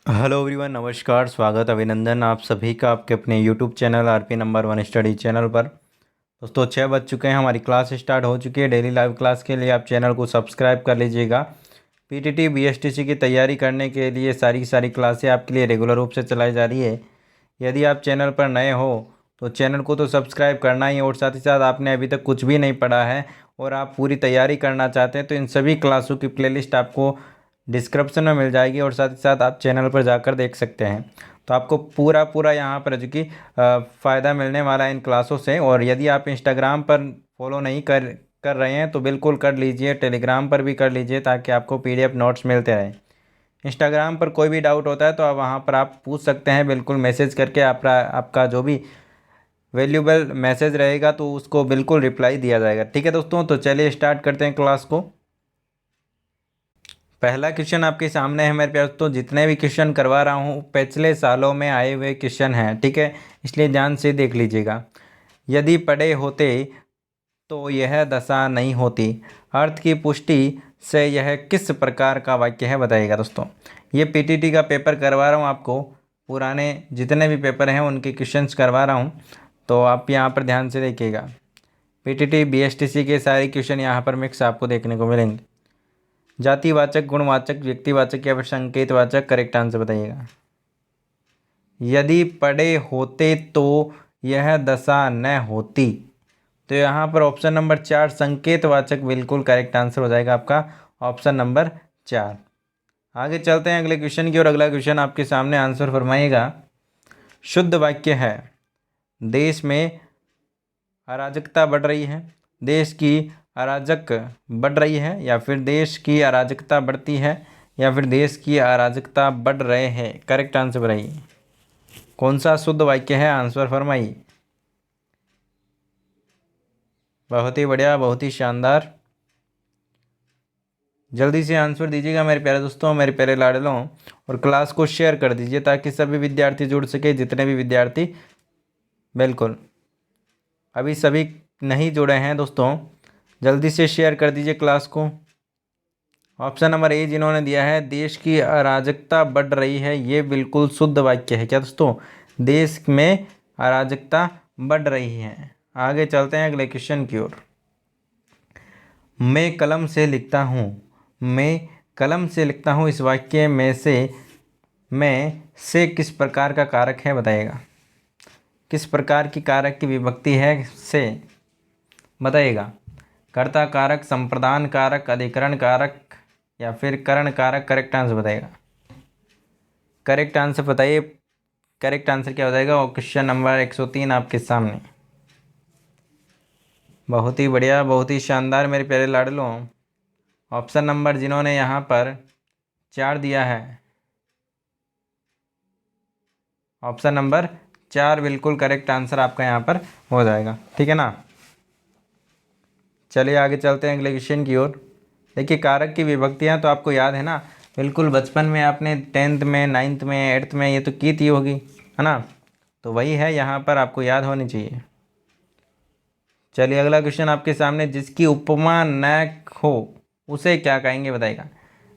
Hello everyone, नमस्कार, स्वागत, अभिनंदन आप सभी का आपके अपने YouTube channel RP number 1 study channel पर। दोस्तों 6 बज चुके हैं, हमारी क्लास स्टार्ट हो चुकी है। डेली लाइव क्लास के लिए आप चैनल को सब्सक्राइब कर लीजिएगा। पीटीटी बीएसटीसी की तैयारी करने के लिए सारी क्लासें आपके लिए रेगुलर रूप से चलाई जा रही है। यदि आप चैनल पर नए हो तो चैनल को तो सब्सक्राइब करना ही है, और साथ ही साथ आपने अभी तक कुछ भी नहीं पढ़ा है और आप पूरी तैयारी करना चाहते हैं तो इन सभी क्लासों की प्लेलिस्ट आपको डिस्क्रिप्शन में मिल जाएगी, और साथ ही साथ आप चैनल पर जाकर देख सकते हैं। तो आपको पूरा यहाँ पर जो कि फ़ायदा मिलने वाला है इन क्लासों से। और यदि आप इंस्टाग्राम पर फॉलो नहीं कर कर रहे हैं तो बिल्कुल कर लीजिए, टेलीग्राम पर भी कर लीजिए, ताकि आपको पीडीएफ नोट्स मिलते रहें। इंस्टाग्राम पर कोई भी डाउट होता है तो आप वहाँ पर आप पूछ सकते हैं, बिल्कुल मैसेज करके। आपका जो भी वैल्यूबल मैसेज रहेगा तो उसको बिल्कुल रिप्लाई दिया जाएगा। ठीक है दोस्तों, तो चलिए स्टार्ट करते हैं क्लास को। पहला क्वेश्चन आपके सामने है मेरे प्यार दोस्तों। जितने भी क्वेश्चन करवा रहा हूँ पिछले सालों में आए हुए क्वेश्चन हैं, ठीक है, इसलिए ध्यान से देख लीजिएगा। यदि पढ़े होते तो यह दशा नहीं होती, अर्थ की पुष्टि से यह किस प्रकार का वाक्य है, बताइएगा दोस्तों। ये पीटीटी का पेपर करवा रहा हूँ आपको, पुराने जितने भी पेपर हैं उनके क्वेश्चंस करवा रहा हूँ, तो आप यहाँ पर ध्यान से देखिएगा। पीटीटी बीएसटीसी के सारे क्वेश्चन यहाँ पर मिक्स आपको देखने को मिलेंगे। जातिवाचक, गुणवाचक, व्यक्तिवाचक या फिर संकेतवाचक, करेक्ट आंसर बताइएगा। यदि पढ़े होते तो यह दशा न होती, तो यहाँ पर ऑप्शन नंबर 4 संकेतवाचक बिल्कुल करेक्ट आंसर हो जाएगा आपका, ऑप्शन नंबर 4। आगे चलते हैं अगले क्वेश्चन की ओर। अगला क्वेश्चन आपके सामने आंसर फरमाइएगा। शुद्ध वाक्य है, देश में अराजकता बढ़ रही है, देश की अराजक बढ़ रही है, या फिर देश की अराजकता बढ़ती है, या फिर देश की अराजकता बढ़ रहे हैं। करेक्ट आंसर बताइए, कौन सा शुद्ध वाक्य है, आंसर फरमाइए। बहुत ही बढ़िया, बहुत ही शानदार, जल्दी से आंसर दीजिएगा मेरे प्यारे दोस्तों, मेरे प्यारे लाडलों। और क्लास को शेयर कर दीजिए ताकि सभी विद्यार्थी जुड़ सके, जितने भी विद्यार्थी बिल्कुल अभी सभी नहीं जुड़े हैं दोस्तों, जल्दी से शेयर कर दीजिए क्लास को। ऑप्शन नंबर ए जिन्होंने दिया है, देश की अराजकता बढ़ रही है, ये बिल्कुल शुद्ध वाक्य है। क्या दोस्तों, देश में अराजकता बढ़ रही है। आगे चलते हैं अगले क्वेश्चन की ओर। मैं कलम से लिखता हूँ, मैं कलम से लिखता हूँ, इस वाक्य में से मैं से किस प्रकार का कारक है, बताइएगा। किस प्रकार की कारक की विभक्ति है से, बताइएगा। कर्ता कारक, संप्रदान कारक, अधिकरण कारक या फिर करण कारक। करेक्ट आंसर बताइएगा। करेक्ट आंसर बताइए, करेक्ट आंसर क्या हो जाएगा। और क्वेश्चन नंबर 103 आपके सामने। बहुत ही बढ़िया, बहुत ही शानदार मेरे प्यारे लाडलों। ऑप्शन नंबर जिन्होंने यहाँ पर 4 दिया है, ऑप्शन नंबर 4 बिल्कुल करेक्ट आंसर आपका यहाँ पर हो जाएगा। ठीक है ना। चलिए आगे चलते हैं अगले क्वेश्चन की ओर। देखिए, कारक की विभक्तियाँ तो आपको याद है ना, बिल्कुल बचपन में आपने 10th में, 9th में, 8th में ये तो की थी होगी, है ना। तो वही है, यहाँ पर आपको याद होनी चाहिए। चलिए अगला क्वेश्चन आपके सामने। जिसकी उपमा न हो उसे क्या कहेंगे, बताइएगा।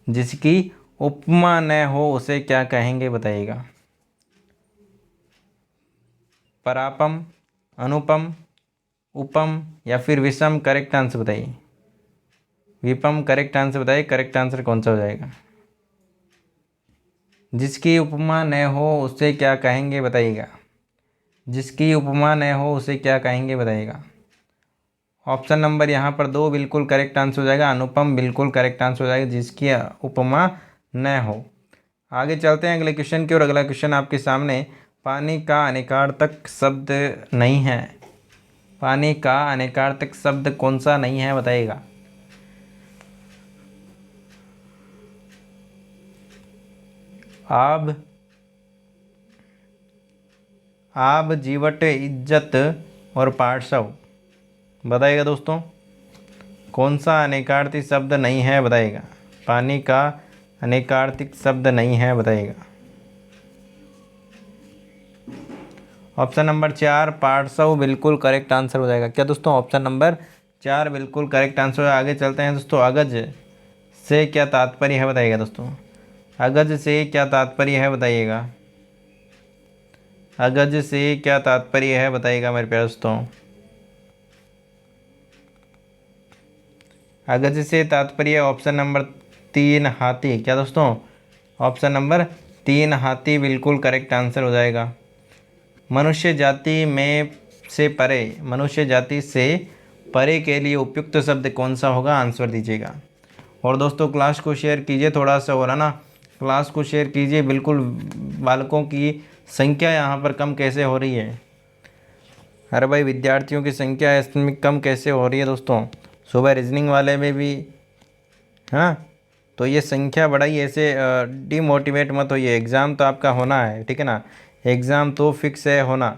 जिसकी उपमा न हो उसे क्या कहेंगे, बताइएगा। परापम, अनुपम, उपम या फिर विषम। करेक्ट आंसर बताइए। विपम करेक्ट आंसर बताइए। करेक्ट आंसर कौन सा हो जाएगा। जिसकी उपमा न हो उसे क्या कहेंगे, बताइएगा। जिसकी उपमा न हो उसे क्या कहेंगे, बताइएगा। ऑप्शन नंबर यहाँ पर 2 बिल्कुल करेक्ट आंसर हो जाएगा। अनुपम बिल्कुल करेक्ट आंसर हो जाएगा, जिसकी उपमा न हो। आगे चलते हैं अगले क्वेश्चन की ओर। अगला क्वेश्चन आपके सामने। पानी का अनेकार्थक शब्द नहीं है, पानी का अनेकार्थक शब्द कौन सा नहीं है, बताइएगा। आब, आब, जीवट, इज्जत और पार्श्व। बताइएगा दोस्तों, कौन सा अनेकार्थी शब्द नहीं है, बताइएगा। पानी का अनेकार्थिक शब्द नहीं है, बताइएगा। ऑप्शन नंबर 4 पार्श्व बिल्कुल करेक्ट आंसर हो जाएगा। क्या दोस्तों, ऑप्शन नंबर 4 बिल्कुल करेक्ट आंसर है। आगे चलते हैं दोस्तों। अगज से क्या तात्पर्य है, बताइएगा दोस्तों। अगज से क्या तात्पर्य है बताइएगा। अगज से क्या तात्पर्य है बताइएगा मेरे प्यारे दोस्तों। अगज से तात्पर्य ऑप्शन नंबर 3 हाथी। क्या दोस्तों, ऑप्शन नंबर 3 हाथी बिल्कुल करेक्ट आंसर हो जाएगा। मनुष्य जाति में से परे, मनुष्य जाति से परे के लिए उपयुक्त शब्द कौन सा होगा, आंसर दीजिएगा। और दोस्तों क्लास को शेयर कीजिए, थोड़ा सा हो रहा ना, क्लास को शेयर कीजिए बिल्कुल। बालकों की संख्या यहाँ पर कम कैसे हो रही है। अरे भाई, विद्यार्थियों की संख्या इसमें कम कैसे हो रही है दोस्तों। सुबह रीजनिंग वाले में भी, हाँ, तो ये संख्या बढ़ाई, ऐसे डीमोटिवेट मत होइए। एग्ज़ाम तो आपका होना है, ठीक है ना, एग्ज़ाम तो फिक्स है होना,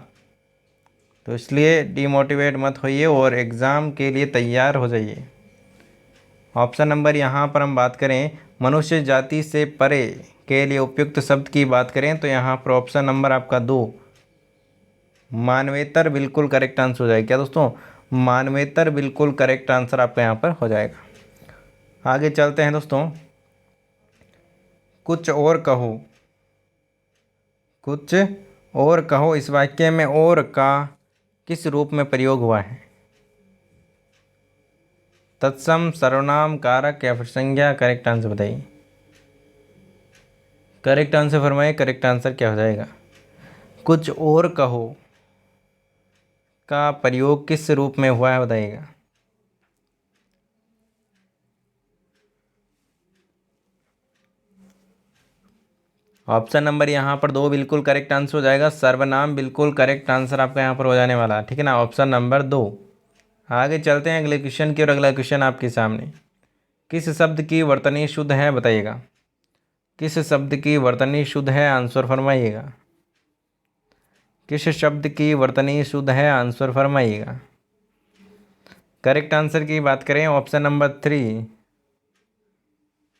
तो इसलिए डीमोटिवेट मत होइए और एग्ज़ाम के लिए तैयार हो जाइए। ऑप्शन नंबर यहाँ पर हम बात करें मनुष्य जाति से परे के लिए उपयुक्त शब्द की बात करें तो यहाँ पर ऑप्शन नंबर आपका 2 मानवेतर बिल्कुल करेक्ट आंसर हो जाएगा। क्या दोस्तों, मानवेतर बिल्कुल करेक्ट आंसर आपका यहाँ पर हो जाएगा। आगे चलते हैं दोस्तों। कुछ और कहो, कुछ और कहो, इस वाक्य में और का किस रूप में प्रयोग हुआ है। तत्सम, सर्वनाम, कारक या फिर संज्ञा। करेक्ट आंसर बताइए, करेक्ट आंसर फरमाइए। करेक्ट आंसर क्या हो जाएगा। कुछ और कहो का प्रयोग किस रूप में हुआ है बताइएगा। ऑप्शन नंबर यहाँ पर 2 बिल्कुल करेक्ट आंसर हो जाएगा। सर्वनाम बिल्कुल करेक्ट आंसर आपका यहाँ पर हो जाने वाला है, ठीक है ना, ऑप्शन नंबर 2। आगे चलते हैं अगले क्वेश्चन की, और अगला क्वेश्चन आपके सामने। किस शब्द की वर्तनी शुद्ध है बताइएगा। किस शब्द की वर्तनी शुद्ध है, आंसर फरमाइएगा। किस शब्द की वर्तनी शुद्ध है, आंसर फरमाइएगा। करेक्ट आंसर की बात करें ऑप्शन नंबर 3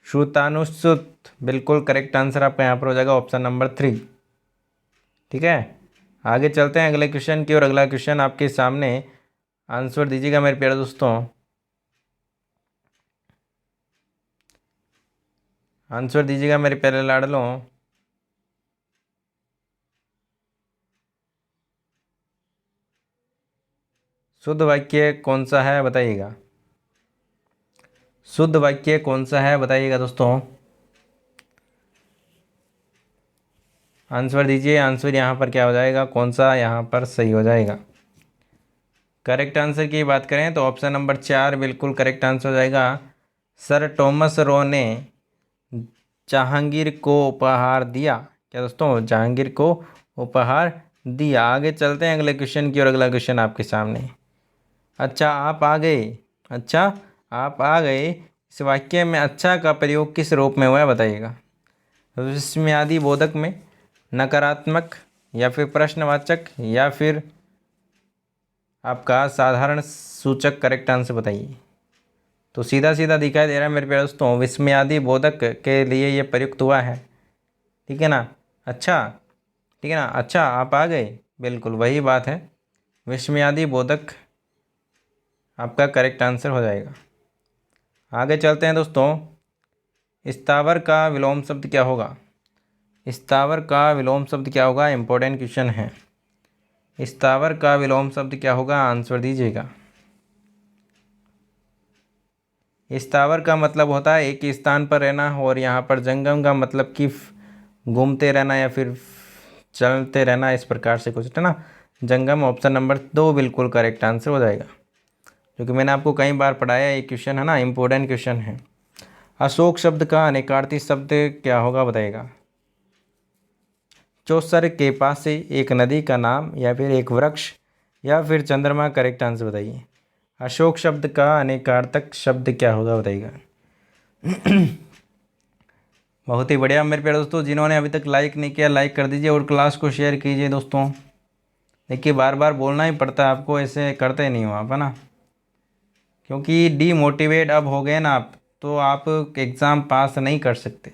श्रुतानुश्रुत बिल्कुल करेक्ट आंसर आपका यहाँ पर हो जाएगा, ऑप्शन नंबर 3, ठीक है। आगे चलते हैं अगले क्वेश्चन की, और अगला क्वेश्चन आपके सामने। आंसर दीजिएगा मेरे प्यारे दोस्तों, आंसर दीजिएगा मेरे प्यारे लाडलों। शुद्ध वाक्य कौन सा है बताइएगा। शुद्ध वाक्य कौन सा है बताइएगा दोस्तों, आंसर दीजिए। आंसर यहाँ पर क्या हो जाएगा, कौन सा यहाँ पर सही हो जाएगा। करेक्ट आंसर की बात करें तो ऑप्शन नंबर 4 बिल्कुल करेक्ट आंसर हो जाएगा। सर टॉमस रो ने जहांगीर को उपहार दिया। क्या दोस्तों, जहांगीर को उपहार दिया। आगे चलते हैं अगले क्वेश्चन की, और अगला क्वेश्चन आपके सामने। अच्छा आप आ गए, अच्छा आप आ गए, इस वाक्य में अच्छा का प्रयोग किस रूप में हुआ है बताइएगा। विस्मयादि बोधक में, नकारात्मक, या फिर प्रश्नवाचक, या फिर आपका साधारण सूचक। करेक्ट आंसर बताइए। तो सीधा सीधा दिखाई दे रहा है मेरे प्यारे दोस्तों, विस्मयादि बोधक के लिए ये प्रयुक्त हुआ है, ठीक है ना। अच्छा, ठीक है ना, अच्छा आप आ गए, बिल्कुल वही बात है, विस्मयादि बोधक आपका करेक्ट आंसर हो जाएगा। आगे चलते हैं दोस्तों। स्थावर का विलोम शब्द क्या होगा। स्थावर का विलोम शब्द क्या होगा, इंपॉर्टेंट क्वेश्चन है। स्थावर का विलोम शब्द क्या होगा, आंसर दीजिएगा। स्थावर का मतलब होता है एक ही स्थान पर रहना, और यहाँ पर जंगम का मतलब कि घूमते रहना या फिर चलते रहना, इस प्रकार से कुछ है ना। जंगम ऑप्शन नंबर 2 बिल्कुल करेक्ट आंसर हो जाएगा, क्योंकि मैंने आपको कई बार पढ़ाया ये क्वेश्चन है ना, इंपॉर्टेंट क्वेश्चन है। अशोक शब्द का अनेकार्थी शब्द क्या होगा बताइएगा। चौसर के पास से एक नदी का नाम, या फिर एक वृक्ष, या फिर चंद्रमा। करेक्ट आंसर बताइए। अशोक शब्द का अनेकार्थक शब्द क्या होगा बताइएगा। बहुत ही बढ़िया मेरे प्यारे दोस्तों, जिन्होंने अभी तक लाइक नहीं किया लाइक कर दीजिए, और क्लास को शेयर कीजिए दोस्तों। देखिए बार बार बोलना ही पड़ता है आपको, ऐसे करते नहीं हो आप, है ना, क्योंकि डीमोटिवेट अब हो गए ना आप, तो आप एग्ज़ाम पास नहीं कर सकते।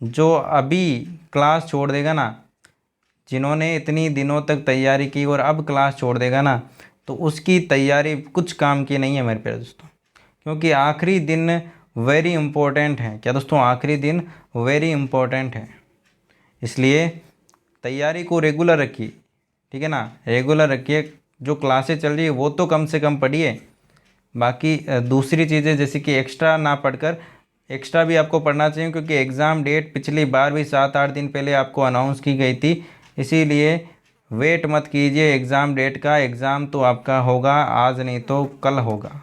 जो अभी क्लास छोड़ देगा ना, जिन्होंने इतनी दिनों तक तैयारी की और अब क्लास छोड़ देगा ना, तो उसकी तैयारी कुछ काम की नहीं है मेरे प्यारे दोस्तों, क्योंकि आखिरी दिन वेरी इम्पोर्टेंट है। क्या दोस्तों, आखिरी दिन वेरी इम्पोर्टेंट है, इसलिए तैयारी को रेगुलर रखिए, ठीक है ना, रेगुलर रखिए। जो क्लासेस चल रही है वो तो कम से कम पढ़िए, बाकी दूसरी चीज़ें जैसे कि एक्स्ट्रा ना पढ़कर, एक्स्ट्रा भी आपको पढ़ना चाहिए, क्योंकि एग्ज़ाम डेट पिछली बार भी 7-8 दिन पहले आपको अनाउंस की गई थी। इसीलिए वेट मत कीजिए एग्ज़ाम डेट का, एग्ज़ाम तो आपका होगा आज नहीं तो कल होगा।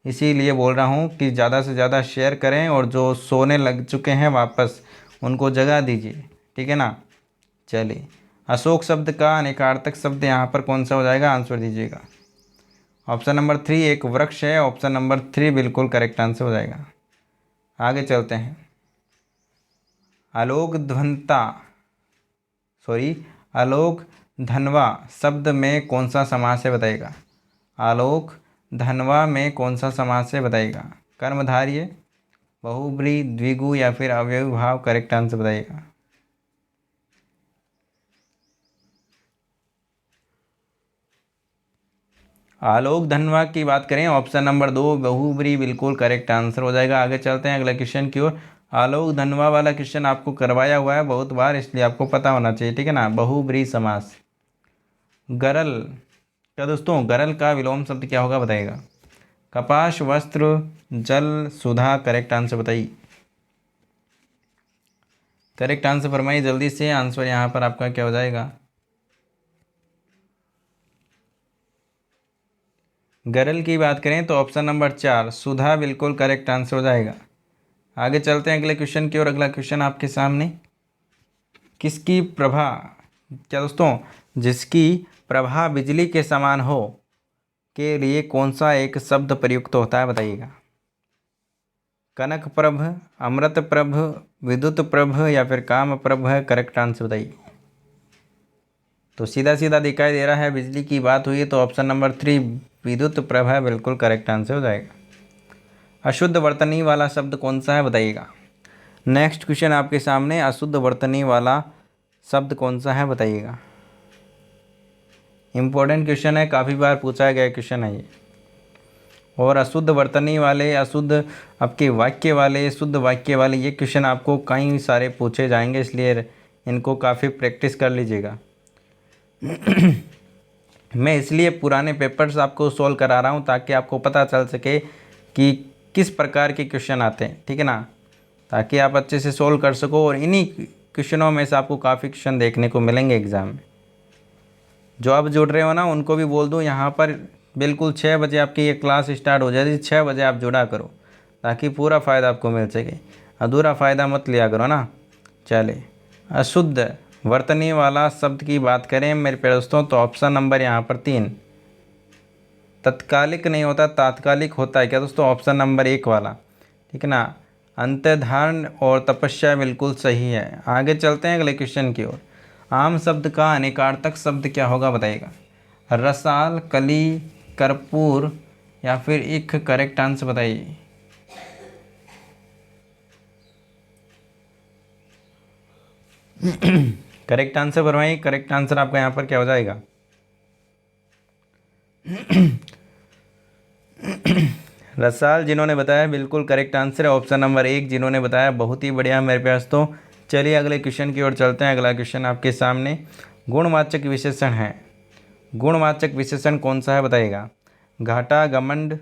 इसीलिए बोल रहा हूँ कि ज़्यादा से ज़्यादा शेयर करें, और जो सोने लग चुके हैं वापस उनको जगा दीजिए, ठीक है ना। चलिए, अशोक शब्द का अनेकार्थक शब्द यहाँ पर कौन सा हो जाएगा, आंसर दीजिएगा। ऑप्शन नंबर 3 एक वृक्ष है, ऑप्शन नंबर 3 बिल्कुल करेक्ट आंसर हो जाएगा। आगे चलते हैं। आलोक ध्वंता सॉरी आलोक धनवा शब्द में कौन सा समास है बताइएगा। आलोक धनवा में कौन सा समास है बताइएगा। कर्मधारय, बहुब्री, द्विगु या फिर अव्ययी भाव, करेक्ट आंसर बताइएगा। आलोक धनवा की बात करें, ऑप्शन नंबर 2 बहुब्री बिल्कुल करेक्ट आंसर हो जाएगा। आगे चलते हैं अगले क्वेश्चन की ओर। आलोक धनवा वाला क्वेश्चन आपको करवाया हुआ है बहुत बार, इसलिए आपको पता होना चाहिए, ठीक है ना। बहुब्री समास। गरल, क्या दोस्तों, गरल का विलोम शब्द क्या होगा बताइएगा। कपास, वस्त्र, जल, सुधा, करेक्ट आंसर बताइए। करेक्ट आंसर फरमाइए जल्दी से, आंसर यहाँ पर आपका क्या हो जाएगा। गरल की बात करें तो ऑप्शन नंबर 4 सुधा बिल्कुल करेक्ट आंसर हो जाएगा। आगे चलते हैं अगले क्वेश्चन की ओर। अगला क्वेश्चन आपके सामने, किसकी प्रभा, क्या दोस्तों, जिसकी प्रभा बिजली के समान हो के लिए कौन सा एक शब्द प्रयुक्त होता है बताइएगा। कनक प्रभ, अमृत प्रभ, विद्युत प्रभ या फिर काम प्रभ है, करेक्ट आंसर बताइए। तो सीधा सीधा दिखाई दे रहा है, बिजली की बात हुई तो ऑप्शन नंबर 3 विद्युत प्रभ है, बिल्कुल करेक्ट आंसर हो जाएगा। अशुद्ध वर्तनी वाला शब्द कौन सा है बताइएगा। नेक्स्ट क्वेश्चन आपके सामने, अशुद्ध वर्तनी वाला शब्द कौन सा है बताइएगा। इम्पोर्टेंट क्वेश्चन है, काफ़ी बार पूछा गया क्वेश्चन है ये। और अशुद्ध वर्तनी वाले, अशुद्ध आपके वाक्य वाले, शुद्ध वाक्य वाले, ये क्वेश्चन आपको कई सारे पूछे जाएंगे, इसलिए इनको काफ़ी प्रैक्टिस कर लीजिएगा। मैं इसलिए पुराने पेपर्स आपको सोल्व करा रहा हूँ ताकि आपको पता चल सके कि किस प्रकार के क्वेश्चन आते हैं, ठीक है ना, ताकि आप अच्छे से सोल्व कर सको। और इन्हीं क्वेश्चनों में से आपको काफ़ी क्वेश्चन देखने को मिलेंगे एग्ज़ाम में। जो आप जुड़ रहे हो ना, उनको भी बोल दूँ यहाँ पर बिल्कुल 6 बजे आपकी ये क्लास स्टार्ट हो जाएगी, 6 बजे आप जुड़ा करो ताकि पूरा फ़ायदा आपको मिल सके, अधूरा फ़ायदा मत लिया करो ना। चले, अशुद्ध वर्तनी वाला शब्द की बात करें मेरे प्यारे दोस्तों, तो ऑप्शन नंबर यहाँ पर 3 तत्कालिक नहीं होता, तात्कालिक होता है। क्या दोस्तों, ऑप्शन नंबर 1 वाला, ठीक है ना। अंतर्धान और तपस्या बिल्कुल सही है। आगे चलते हैं अगले क्वेश्चन की ओर। आम शब्द का अनेकार्थक शब्द क्या होगा बताइएगा। रसाल, कली, कर्पूर या फिर इख, करेक्ट आंसर बताइए। करेक्ट आंसर फरमाइए, करेक्ट आंसर आपका यहाँ पर क्या हो जाएगा। रसाल जिन्होंने बताया बिल्कुल करेक्ट आंसर है, ऑप्शन नंबर 1 जिन्होंने बताया, बहुत ही बढ़िया मेरे पास। तो चलिए अगले क्वेश्चन की ओर चलते हैं। अगला क्वेश्चन आपके सामने, गुणवाचक विशेषण है। गुणवाचक विशेषण कौन सा है बताइएगा। घाटा, घमंड,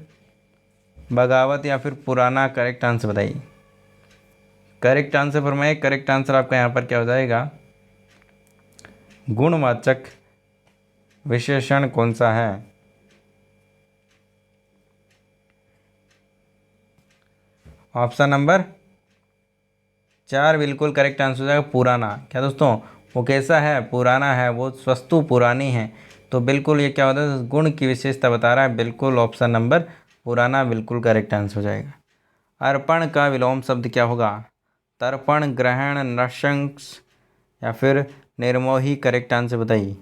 बगावत या फिर पुराना, करेक्ट आंसर बताइए। करेक्ट आंसर फरमाइए, करेक्ट आंसर आपका यहाँ पर क्या हो जाएगा। गुणवाचक विशेषण कौन सा है। ऑप्शन नंबर 4 बिल्कुल करेक्ट आंसर हो जाएगा, पुराना। क्या दोस्तों, वो कैसा है, पुराना है, वो वस्तु पुरानी है, तो बिल्कुल ये क्या होता है, गुण की विशेषता बता रहा है, बिल्कुल ऑप्शन नंबर पुराना बिल्कुल करेक्ट आंसर हो जाएगा। अर्पण का विलोम शब्द क्या होगा। तर्पण, ग्रहण, नृशंस या फिर निर्मोही, करेक्ट आंसर बताइए।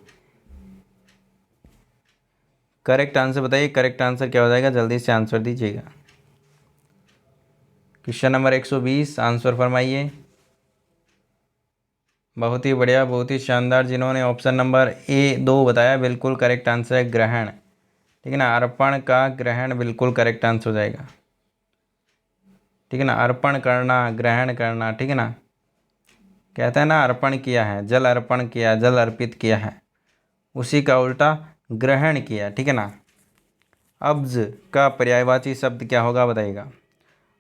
करेक्ट आंसर बताइए, करेक्ट आंसर क्या हो जाएगा, जल्दी से आंसर दीजिएगा। क्वेश्चन नंबर 120 आंसर फरमाइए। बहुत ही बढ़िया, बहुत ही शानदार। जिन्होंने ऑप्शन नंबर A2 बताया बिल्कुल करेक्ट आंसर है, ग्रहण, ठीक है ना। अर्पण का ग्रहण बिल्कुल करेक्ट आंसर हो जाएगा। ठीक है ना। अर्पण करना, ग्रहण करना, ठीक है ना। कहता है ना अर्पण किया है, जल अर्पण किया, जल अर्पित किया है, उसी का उल्टा ग्रहण किया, ठीक है ना। अब्ज का पर्यायवाची शब्द क्या होगा बताइएगा।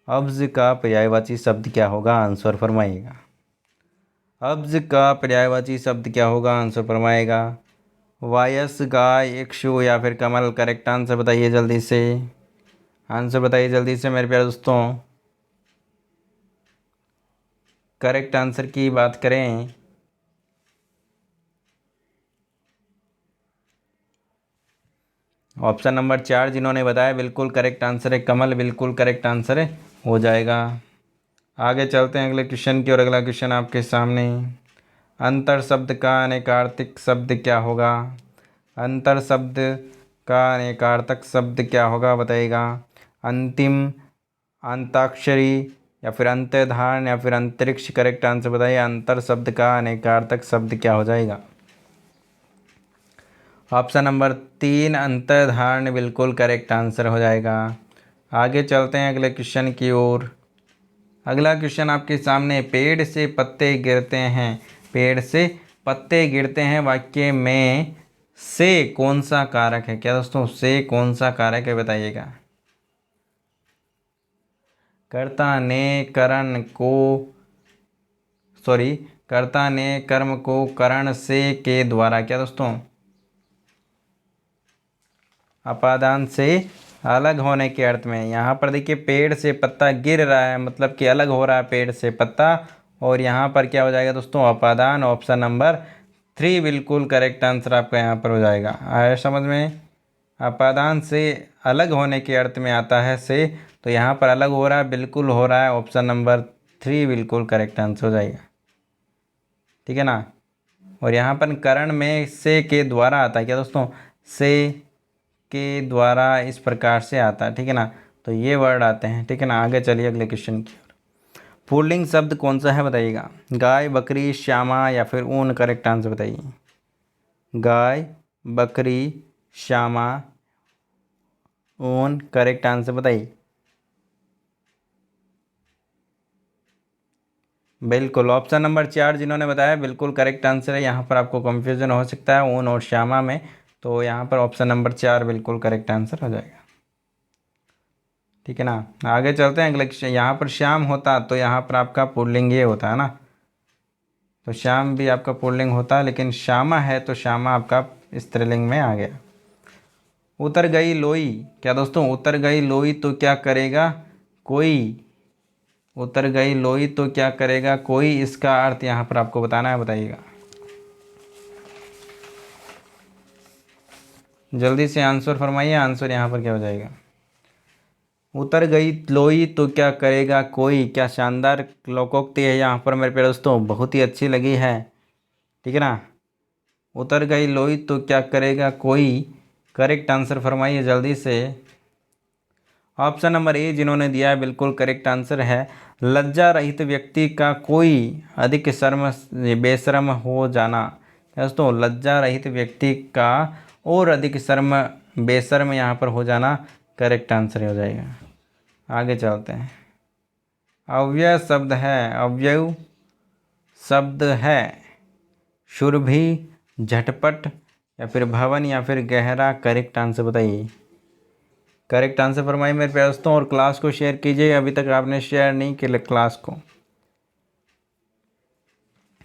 अब्ज का पर्यायवाची शब्द क्या होगा, आंसर फरमाइएगा। अब्ज का पर्यायवाची शब्द क्या होगा, आंसर फरमाइएगा। वायस, गाय, इक्षु या फिर कमल। करेक्ट आंसर बताइए जल्दी से, आंसर बताइए जल्दी से मेरे प्यारे दोस्तों। करेक्ट आंसर की बात करें, ऑप्शन नंबर 4 जिन्होंने बताया बिल्कुल करेक्ट आंसर है कमल, बिल्कुल करेक्ट आंसर है, हो जाएगा। आगे चलते हैं अगले क्वेश्चन की, और अगला क्वेश्चन आपके सामने। अंतर शब्द का अनेकार्थक शब्द क्या होगा। अंतर शब्द का अनेकार्थक शब्द क्या होगा बताइएगा। अंतिम, अंताक्षरी या फिर अंतर्धान या फिर अंतरिक्ष। करेक्ट आंसर बताइए। अंतर शब्द का अनेकार्थक शब्द क्या हो जाएगा। ऑप्शन नंबर 3 अंतर्धान बिल्कुल करेक्ट आंसर हो जाएगा। आगे चलते हैं अगले क्वेश्चन की ओर। अगला क्वेश्चन आपके सामने, पेड़ से पत्ते गिरते हैं, पेड़ से पत्ते गिरते हैं वाक्य में से कौन सा कारक है। क्या दोस्तों, से कौन सा कारक है बताइएगा। कर्ता ने करण को, सॉरी, कर्ता ने कर्म को करण से के द्वारा, क्या दोस्तों, अपादान से अलग होने के अर्थ में। यहाँ पर देखिए पेड़ से पत्ता गिर रहा है, मतलब कि अलग हो रहा है पेड़ से पत्ता, और यहाँ पर क्या हो जाएगा दोस्तों, अपादान। ऑप्शन नंबर 3 बिल्कुल करेक्ट आंसर आपका यहाँ पर हो जाएगा। आया समझ में। अपादान से अलग होने के अर्थ में आता है से, तो यहाँ पर अलग हो रहा है, बिल्कुल हो रहा है। ऑप्शन नंबर 3 बिल्कुल करेक्ट आंसर हो जाएगा, ठीक है ना। और यहाँ पर करण में से के द्वारा आता है, क्या दोस्तों, से के द्वारा इस प्रकार से आता है, ठीक है ना। तो ये वर्ड आते हैं, ठीक है ना। आगे चलिए अगले क्वेश्चन की ओर। पुल्लिंग शब्द कौन सा है बताइएगा। गाय, बकरी, श्यामा या फिर ऊन। करेक्ट आंसर बताइए। गाय, बकरी, श्यामा, ऊन। करेक्ट आंसर बताइए। बिल्कुल ऑप्शन नंबर 4 जिन्होंने बताया बिल्कुल करेक्ट आंसर है। यहाँ पर आपको कंफ्यूजन हो सकता है ऊन और श्यामा में, तो यहाँ पर ऑप्शन नंबर 4 बिल्कुल करेक्ट आंसर हो जाएगा, ठीक है ना। आगे चलते हैं अगले क्वेश्चन। यहाँ पर श्याम होता तो यहाँ पर आपका पुल्लिंग ये होता है ना, तो श्याम भी आपका पुल्लिंग होता, लेकिन श्यामा है तो श्यामा आपका स्त्रीलिंग में आ गया। उतर गई लोई, क्या दोस्तों, उतर गई लोई तो क्या करेगा कोई। उतर गई लोई तो क्या करेगा कोई, इसका अर्थ यहाँ पर आपको बताना है, बताइएगा जल्दी से आंसर फरमाइए। आंसर यहाँ पर क्या हो जाएगा। उतर गई लोई तो क्या करेगा कोई, क्या शानदार लोकोक्ति है यहाँ पर मेरे प्यारे दोस्तों, बहुत ही अच्छी लगी है, ठीक है ना। उतर गई लोई तो क्या करेगा कोई, करेक्ट आंसर फरमाइए जल्दी से। ऑप्शन नंबर ए जिन्होंने दिया है बिल्कुल करेक्ट आंसर है। लज्जा रहित व्यक्ति का कोई अधिक शर्म बेशर्म हो जाना। दोस्तों लज्जा रहित व्यक्ति का और अधिक शर्म बेशर्म यहाँ पर हो जाना करेक्ट आंसर हो जाएगा। आगे चलते हैं। अव्यय शब्द है, अव्यय शब्द है शुरभि, झटपट या फिर भवन या फिर गहरा। करेक्ट आंसर बताइए। करेक्ट आंसर फरमाइए मेरे प्यारे दोस्तों, और क्लास को शेयर कीजिए, अभी तक आपने शेयर नहीं किया क्लास को,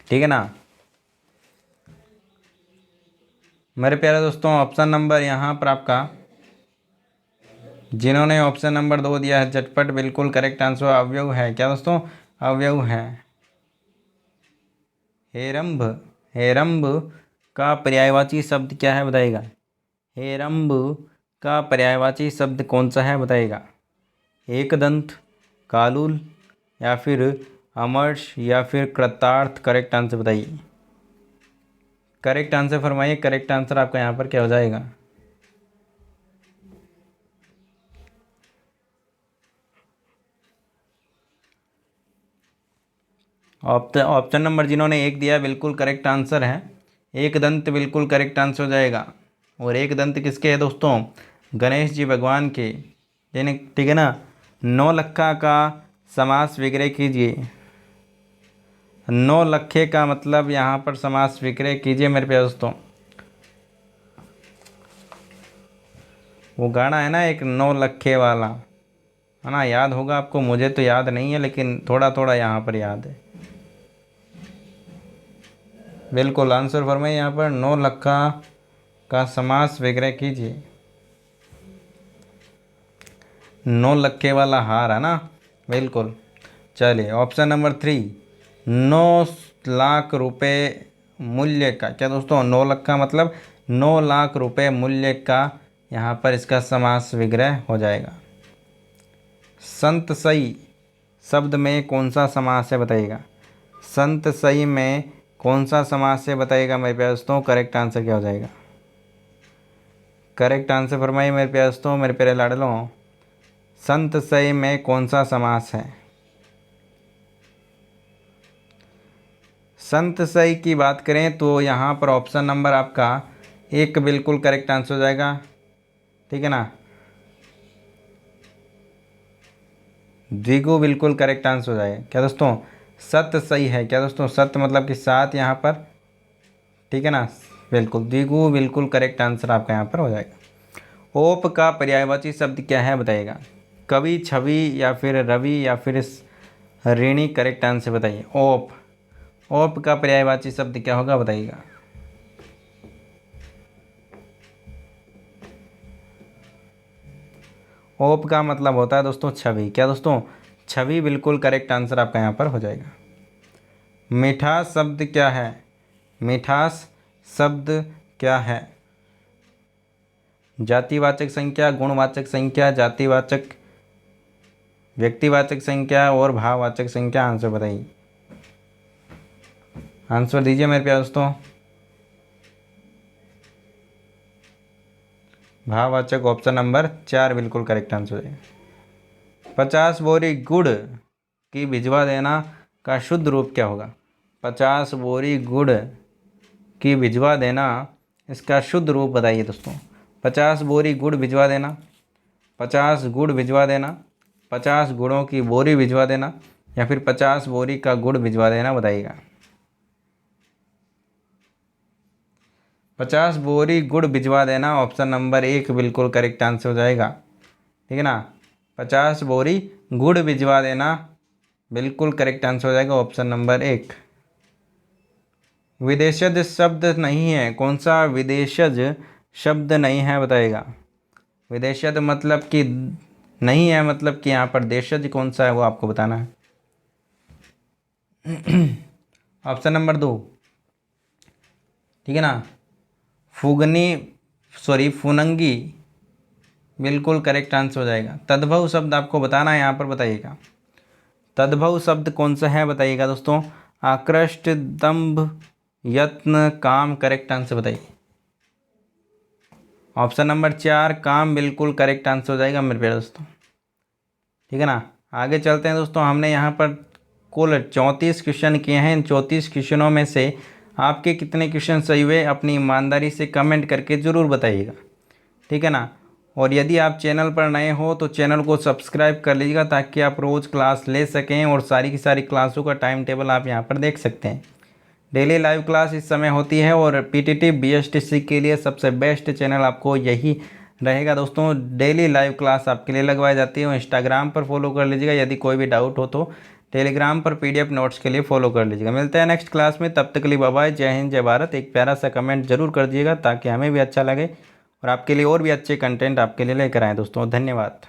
ठीक है ना। मेरे प्यारे दोस्तों ऑप्शन नंबर यहाँ पर आपका, जिन्होंने ऑप्शन नंबर 2 दिया है झटपट, बिल्कुल करेक्ट आंसर अवयव है। क्या दोस्तों, अवयव है। हेरंब, हेरंब का पर्यायवाची शब्द क्या है बताइएगा। हेरंब का पर्यायवाची शब्द कौन सा है बताइएगा। एकदंत, कालूल या फिर अमर्ष या फिर कृतार्थ। करेक्ट आंसर बताइए। करेक्ट आंसर फरमाइए। करेक्ट आंसर आपका यहाँ पर क्या हो जाएगा। ऑप्शन नंबर जिन्होंने 1 दिया बिल्कुल करेक्ट आंसर है। एक दंत बिल्कुल करेक्ट आंसर हो जाएगा। और एक दंत किसके है दोस्तों, गणेश जी भगवान के, यानी ठीक है ना। नौलखा का समास विग्रह कीजिए। नौ लखे का मतलब यहाँ पर समास विग्रह कीजिए मेरे प्यारे दोस्तों। वो गाना है ना एक, नौ लखे वाला, है ना, याद होगा आपको, मुझे तो याद नहीं है लेकिन थोड़ा थोड़ा यहाँ पर याद है। बिल्कुल आंसर फरमाइए यहाँ पर, नौ लखा का समास विग्रह कीजिए। नौ लखे वाला हार है ना, बिल्कुल। चलिए ऑप्शन नंबर 3, 9 लाख रुपए मूल्य का, क्या दोस्तों 9 लाख का मतलब 9 लाख रुपए मूल्य का, यहाँ पर इसका समास विग्रह हो जाएगा। संत सई शब्द में कौन सा समास है बताइएगा। संत सई में कौन सा समास है बताइएगा मेरे प्यारे दोस्तों। करेक्ट आंसर क्या हो जाएगा? करेक्ट आंसर फरमाइए मेरे प्यारे दोस्तों, मेरे प्यारे लाडलों। संत सई में कौन सा समास है? संत सई की बात करें तो यहाँ पर ऑप्शन नंबर आपका 1 बिल्कुल करेक्ट आंसर हो जाएगा, ठीक है ना। द्विगु बिल्कुल करेक्ट आंसर हो जाएगा। क्या दोस्तों? सत सही है। क्या दोस्तों? सत मतलब कि 7 यहाँ पर, ठीक है ना, बिल्कुल। द्विगु बिल्कुल करेक्ट आंसर आपका यहाँ पर हो जाएगा। ओप का पर्यायवाची शब्द क्या है बताइएगा। कवि, छवि या फिर रवि या फिर ऋणी, करेक्ट आंसर बताइए। ओप, ओप का पर्यायवाची शब्द क्या होगा बताइएगा। ओप का मतलब होता है दोस्तों छवि। क्या दोस्तों? छवि बिल्कुल करेक्ट आंसर आपका यहाँ पर हो जाएगा। मिठास शब्द क्या है? मिठास शब्द क्या है? जातिवाचक संख्या, गुणवाचक संख्या, जातिवाचक, व्यक्तिवाचक संख्या और भाववाचक संख्या, आंसर बताइए। आंसर दीजिए मेरे प्यारे दोस्तों। भाववाचक ऑप्शन नंबर 4 बिल्कुल करेक्ट आंसर है। 50 बोरी गुड़ की भिजवा देना का शुद्ध रूप क्या होगा? 50 बोरी गुड़ की भिजवा देना, इसका शुद्ध रूप बताइए दोस्तों। 50 बोरी गुड़ भिजवा देना, 50 गुड़ भिजवा देना, 50 गुड़ों की बोरी भिजवा देना, या फिर 50 बोरी का गुड़ भिजवा देना, बताइएगा। 50 बोरी गुड़ भिजवा देना, ऑप्शन नंबर 1 बिल्कुल करेक्ट आंसर हो जाएगा, ठीक है ना। 50 बोरी गुड़ भिजवा देना बिल्कुल करेक्ट आंसर हो जाएगा, ऑप्शन नंबर 1। विदेशज शब्द नहीं है, कौन सा विदेशज शब्द नहीं है बताइएगा। विदेशज मतलब कि नहीं है, मतलब कि यहाँ पर देशज कौन सा है वो आपको बताना है। ऑप्शन नंबर 2, ठीक है ना। फुनंगी बिल्कुल करेक्ट आंसर हो जाएगा। तद्भव शब्द आपको बताना है, यहाँ पर बताइएगा। तद्भव शब्द कौन सा है बताइएगा दोस्तों। आकृष्ट, दंभ, यत्न, काम, करेक्ट आंसर बताइए। ऑप्शन नंबर 4 काम बिल्कुल करेक्ट आंसर हो जाएगा मेरे प्यारे दोस्तों, ठीक है ना। आगे चलते हैं दोस्तों। हमने यहाँ पर कुल 34 क्वेश्चन किए हैं। इन 34 क्वेश्चनों में से आपके कितने क्वेश्चन सही हुए अपनी ईमानदारी से कमेंट करके ज़रूर बताइएगा, ठीक है ना। और यदि आप चैनल पर नए हो तो चैनल को सब्सक्राइब कर लीजिएगा ताकि आप रोज़ क्लास ले सकें और सारी की सारी क्लासों का टाइम टेबल आप यहाँ पर देख सकते हैं। डेली लाइव क्लास इस समय होती है और पीटीटी बीएसटीसी के लिए सबसे बेस्ट चैनल आपको यही रहेगा दोस्तों। डेली लाइव क्लास आपके लिए लगवाई जाती है। इंस्टाग्राम पर फॉलो कर लीजिएगा। यदि कोई भी डाउट हो तो टेलीग्राम पर पीडीएफ नोट्स के लिए फॉलो कर लीजिएगा। मिलते हैं नेक्स्ट क्लास में, तब तक के लिए बाय बाय। जय हिंद, जय भारत। एक प्यारा सा कमेंट जरूर कर दीजिएगा ताकि हमें भी अच्छा लगे और आपके लिए और भी अच्छे कंटेंट आपके लिए लेकर आएँ दोस्तों। धन्यवाद।